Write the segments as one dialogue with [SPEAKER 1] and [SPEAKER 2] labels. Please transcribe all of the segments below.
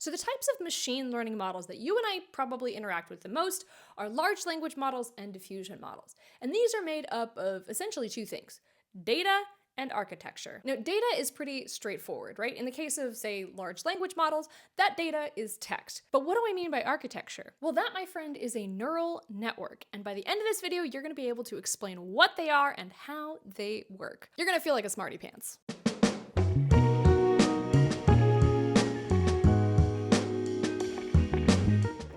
[SPEAKER 1] So the types of machine learning models that you and I probably interact with the most are large language models and diffusion models. And these are made up of essentially two things: data and architecture. Now, data is pretty straightforward, right? In the case of, say, large language models, that data is text. But what do I mean by architecture? Well, that, my friend, is a neural network. And by the end of this video, you're gonna be able to explain what they are and how they work. You're gonna feel like a smarty pants.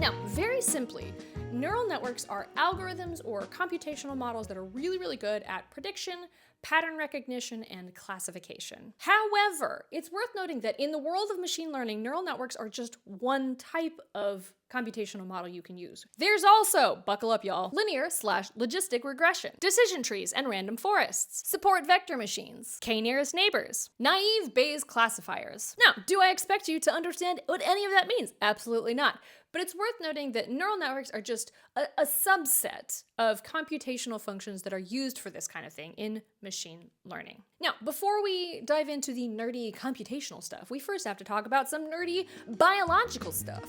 [SPEAKER 1] Now, very simply, neural networks are algorithms or computational models that are really good at prediction, pattern recognition, and classification. However, it's worth noting that in the world of machine learning, neural networks are just one type of computational model you can use. There's also, buckle up y'all, linear/logistic regression, decision trees and random forests, support vector machines, k-nearest neighbors, naive Bayes classifiers. Now, do I expect you to understand what any of that means? Absolutely not. But it's worth noting that neural networks are just a subset of computational functions that are used for this kind of thing in machine learning. Now, before we dive into the nerdy computational stuff, we first have to talk about some nerdy biological stuff.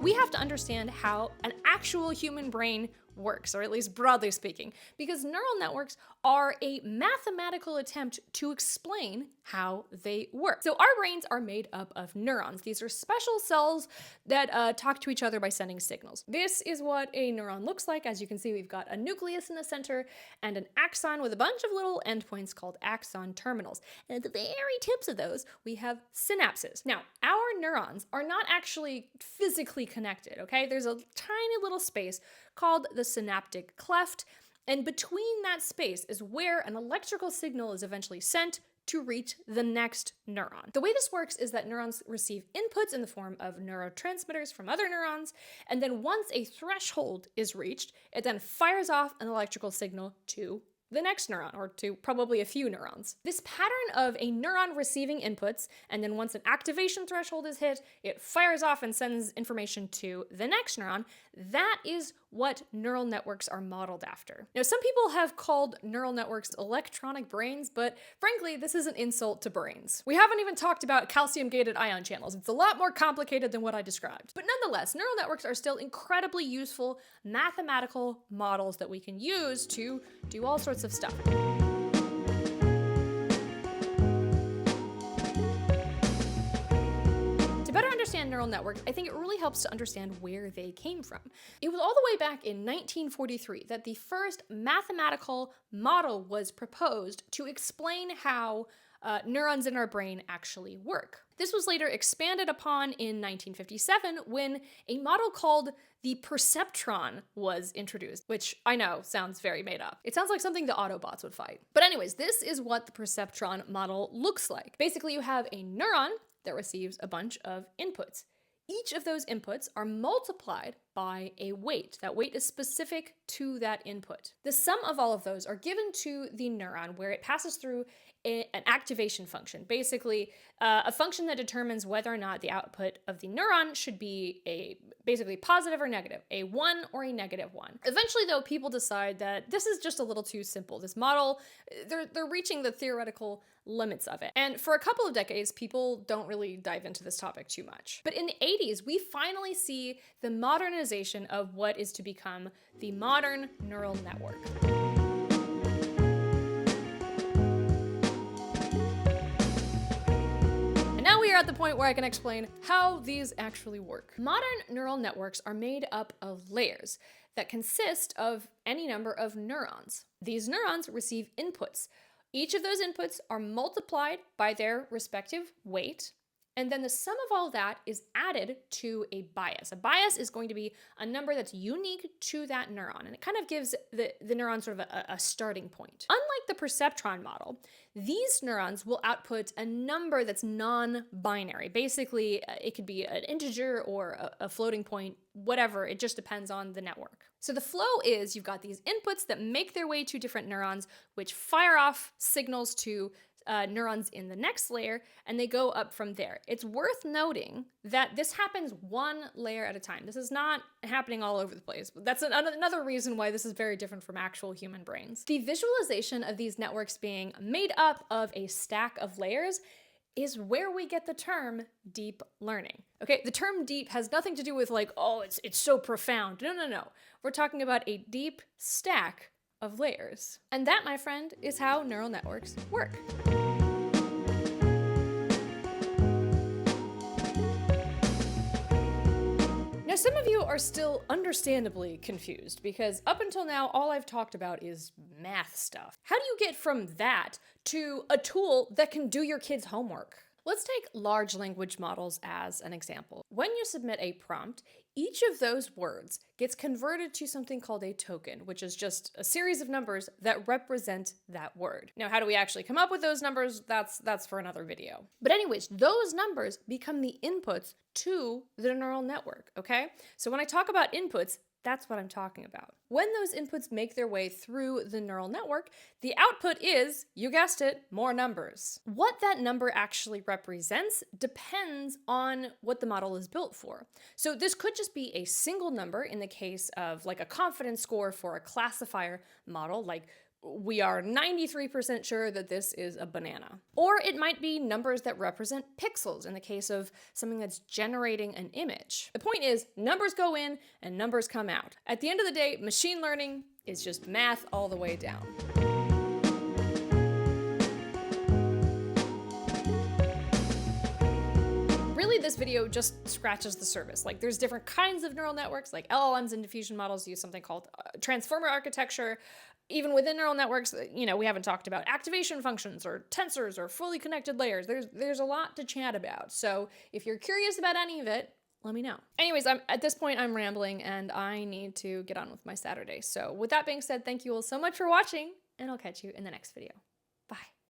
[SPEAKER 1] We have to understand how an actual human brain works, or at least broadly speaking, because neural networks are a mathematical attempt to explain how they work. So our brains are made up of neurons. These are special cells that talk to each other by sending signals. This is what a neuron looks like. As you can see, we've got a nucleus in the center and an axon with a bunch of little endpoints called axon terminals. And at the very tips of those, we have synapses. Now, our neurons are not actually physically connected, okay? There's a tiny little space called the synaptic cleft, and between that space is where an electrical signal is eventually sent to reach the next neuron. The way this works is that neurons receive inputs in the form of neurotransmitters from other neurons, and then once a threshold is reached, it then fires off an electrical signal to the next neuron, or to probably a few neurons. This pattern of a neuron receiving inputs, and then once an activation threshold is hit, it fires off and sends information to the next neuron, that is what neural networks are modeled after. Now, some people have called neural networks electronic brains, but frankly, this is an insult to brains. We haven't even talked about calcium-gated ion channels. It's a lot more complicated than what I described. But nonetheless, neural networks are still incredibly useful mathematical models that we can use to do all sorts of stuff. Understand neural networks, I think it really helps to understand where they came from. It was all the way back in 1943 that the first mathematical model was proposed to explain how neurons in our brain actually work. This was later expanded upon in 1957 when a model called the perceptron was introduced, which I know sounds very made up. It sounds like something the Autobots would fight. But anyways, this is what the perceptron model looks like. Basically, you have a neuron that receives a bunch of inputs. Each of those inputs are multiplied by a weight. That weight is specific to that input. The sum of all of those are given to the neuron where it passes through an activation function, basically a function that determines whether or not the output of the neuron should be a basically positive or negative, a 1 or a -1. Eventually, though, people decide that this is just a little too simple. This model, they're reaching the theoretical limits of it. And for a couple of decades, people don't really dive into this topic too much. But in the 80s, we finally see the modernization of what is to become the modern neural network. We are at the point where I can explain how these actually work. Modern neural networks are made up of layers that consist of any number of neurons. These neurons receive inputs. Each of those inputs are multiplied by their respective weight, and then the sum of all that is added to a bias. A bias is going to be a number that's unique to that neuron, and it kind of gives the neuron sort of a starting point. Unlike the perceptron model, these neurons will output a number that's non-binary. Basically, it could be an integer or a floating point, whatever. It just depends on the network. So the flow is you've got these inputs that make their way to different neurons, which fire off signals to neurons in the next layer, and they go up from there. It's worth noting that this happens one layer at a time. This is not happening all over the place. That's another reason why this is very different from actual human brains. The visualization of these networks being made up of a stack of layers is where we get the term deep learning. Okay, the term deep has nothing to do with like, oh, it's so profound. No. We're talking about a deep stack of layers. And that, my friend, is how neural networks work. Now, some of you are still understandably confused because up until now, all I've talked about is math stuff. How do you get from that to a tool that can do your kids' homework? Let's take large language models as an example. When you submit a prompt, each of those words gets converted to something called a token, which is just a series of numbers that represent that word. Now, how do we actually come up with those numbers? That's for another video. But anyways, those numbers become the inputs to the neural network, okay? So when I talk about inputs, that's what I'm talking about. When those inputs make their way through the neural network, the output is, you guessed it, more numbers. What that number actually represents depends on what the model is built for. So this could just be a single number in the case of like a confidence score for a classifier model, like we are 93% sure that this is a banana. Or it might be numbers that represent pixels in the case of something that's generating an image. The point is, numbers go in and numbers come out. At the end of the day, machine learning is just math all the way down. Really, this video just scratches the surface. Like, there's different kinds of neural networks, like LLMs and diffusion models use something called transformer architecture. Even within neural networks, we haven't talked about activation functions or tensors or fully connected layers. There's a lot to chat about. So if you're curious about any of it, let me know. Anyways, at this point, I'm rambling and I need to get on with my Saturday. So with that being said, thank you all so much for watching, and I'll catch you in the next video.